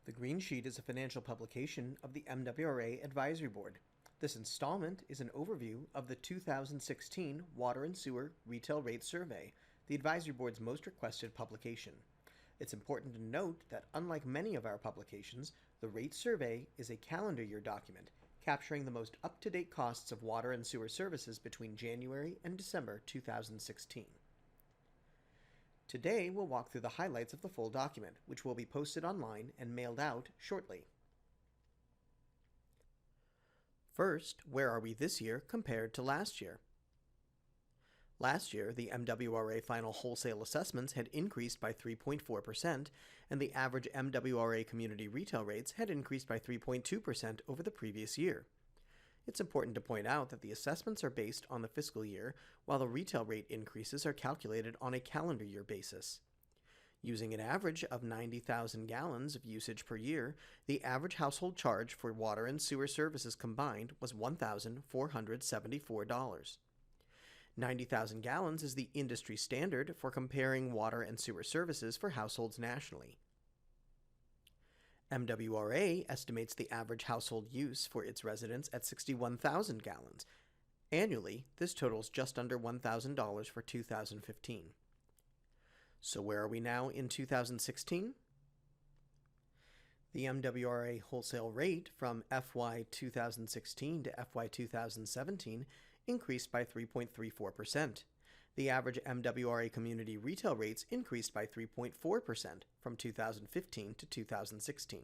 The Green Sheet is a financial publication of the MWRA Advisory Board. This installment is an overview of the 2016 Water and Sewer Retail Rate Survey, the Advisory Board's most requested publication. It's important to note that unlike many of our publications, the rate survey is a calendar year document capturing the most up-to-date costs of water and sewer services between January and December 2016. Today, we'll walk through the highlights of the full document, which will be posted online and mailed out shortly. First, where are we this year compared to last year? Last year, the MWRA final wholesale assessments had increased by 3.4%, and the average MWRA community retail rates had increased by 3.2% over the previous year. It's important to point out that the assessments are based on the fiscal year, while the retail rate increases are calculated on a calendar year basis. Using an average of 90,000 gallons of usage per year, the average household charge for water and sewer services combined was $1,474. 90,000 gallons is the industry standard for comparing water and sewer services for households nationally. MWRA estimates the average household use for its residents at 61,000 gallons. Annually, this totals just under $1,000 for 2015. So where are we now in 2016? The MWRA wholesale rate from FY 2016 to FY 2017 increased by 3.34%. The average MWRA community retail rates increased by 3.4% from 2015 to 2016.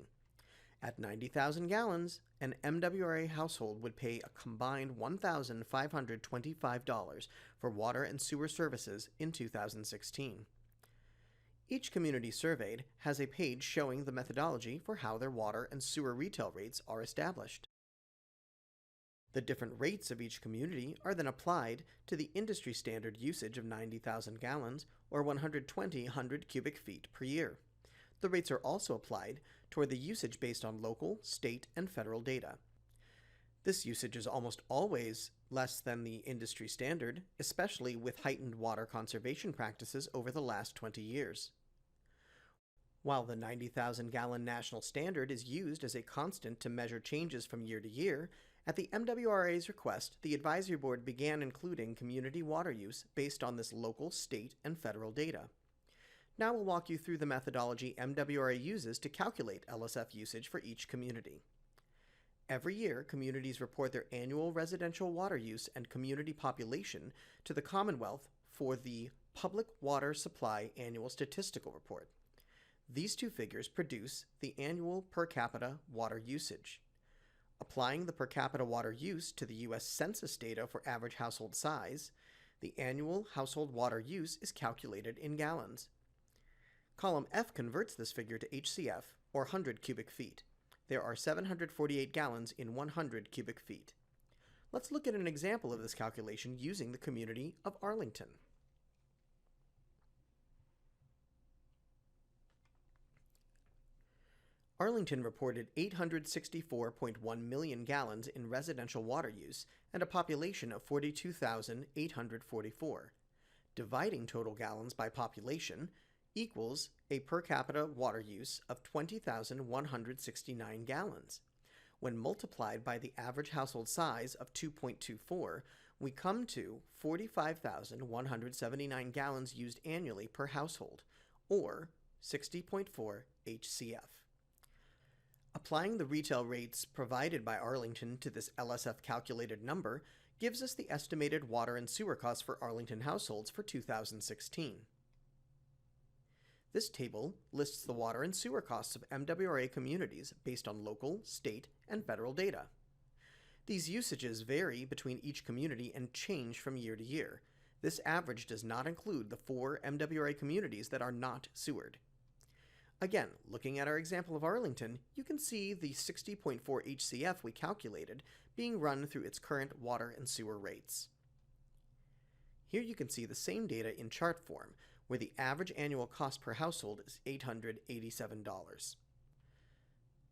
At 90,000 gallons, an MWRA household would pay a combined $1,525 for water and sewer services in 2016. Each community surveyed has a page showing the methodology for how their water and sewer retail rates are established. The different rates of each community are then applied to the industry standard usage of 90,000 gallons or 120 hundred cubic feet per year. The rates are also applied toward the usage based on local, state, and federal data. This usage is almost always less than the industry standard, especially with heightened water conservation practices over the last 20 years. While the 90,000 gallon national standard is used as a constant to measure changes from year to year, at the MWRA's request, the Advisory Board began including community water use based on this local, state, and federal data. Now we'll walk you through the methodology MWRA uses to calculate LSF usage for each community. Every year, communities report their annual residential water use and community population to the Commonwealth for the Public Water Supply Annual Statistical Report. These two figures produce the annual per capita water usage. Applying the per capita water use to the U.S. Census data for average household size, the annual household water use is calculated in gallons. Column F converts this figure to HCF, or 100 cubic feet. There are 748 gallons in 100 cubic feet. Let's look at an example of this calculation using the community of Arlington. Arlington reported 864.1 million gallons in residential water use and a population of 42,844. Dividing total gallons by population equals a per capita water use of 20,169 gallons. When multiplied by the average household size of 2.24, we come to 45,179 gallons used annually per household, or 60.4 HCF. Applying the retail rates provided by Arlington to this LSF calculated number gives us the estimated water and sewer costs for Arlington households for 2016. This table lists the water and sewer costs of MWRA communities based on local, state, and federal data. These usages vary between each community and change from year to year. This average does not include the 4 MWRA communities that are not sewered. Again, looking at our example of Arlington, you can see the 60.4 HCF we calculated being run through its current water and sewer rates. Here you can see the same data in chart form, where the average annual cost per household is $887.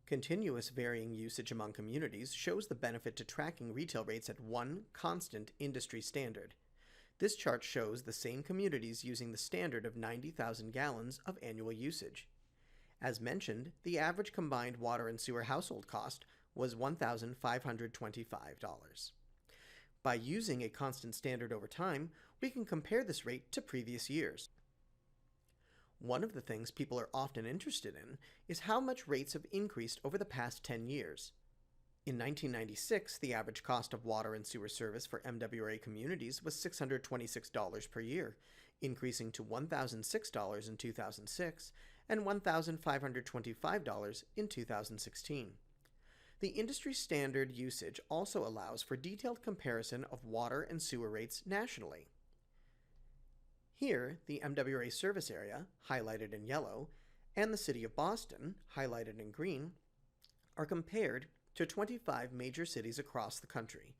Continuous varying usage among communities shows the benefit to tracking retail rates at one constant industry standard. This chart shows the same communities using the standard of 90,000 gallons of annual usage. As mentioned, the average combined water and sewer household cost was $1,525. By using a constant standard over time, we can compare this rate to previous years. One of the things people are often interested in is how much rates have increased over the past 10 years. In 1996, the average cost of water and sewer service for MWRA communities was $626 per year, increasing to $1,006 in 2006 and $1,525 in 2016. The industry standard usage also allows for detailed comparison of water and sewer rates nationally. Here, the MWRA service area, highlighted in yellow, and the City of Boston, highlighted in green, are compared to 25 major cities across the country.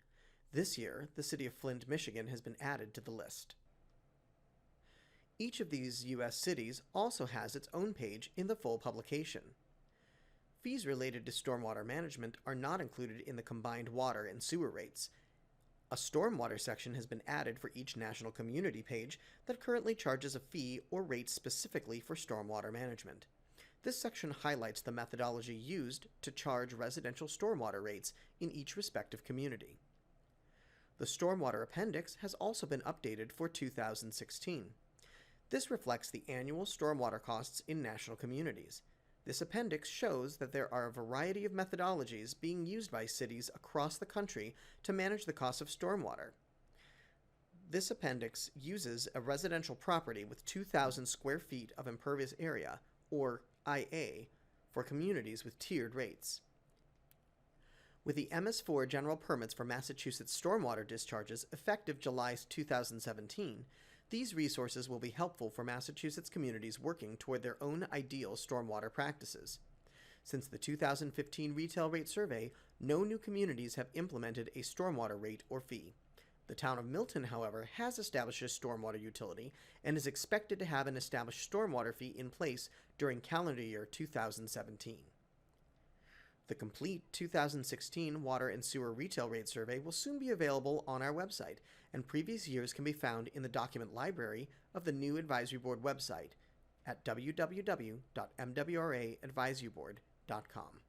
This year, the city of Flint, Michigan has been added to the list. Each of these U.S. cities also has its own page in the full publication. Fees related to stormwater management are not included in the combined water and sewer rates. A stormwater section has been added for each national community page that currently charges a fee or rate specifically for stormwater management. This section highlights the methodology used to charge residential stormwater rates in each respective community. The Stormwater Appendix has also been updated for 2016. This reflects the annual stormwater costs in national communities. This appendix shows that there are a variety of methodologies being used by cities across the country to manage the cost of stormwater. This appendix uses a residential property with 2,000 square feet of impervious area, or IA, for communities with tiered rates. With the MS4 general permits for Massachusetts stormwater discharges effective July 2017, these resources will be helpful for Massachusetts communities working toward their own ideal stormwater practices. Since the 2015 Retail Rate Survey, no new communities have implemented a stormwater rate or fee. The town of Milton, however, has established a stormwater utility and is expected to have an established stormwater fee in place during calendar year 2017. The complete 2016 Water and Sewer Retail Rate Survey will soon be available on our website, and previous years can be found in the document library of the new Advisory Board website at www.mwraadvisoryboard.com.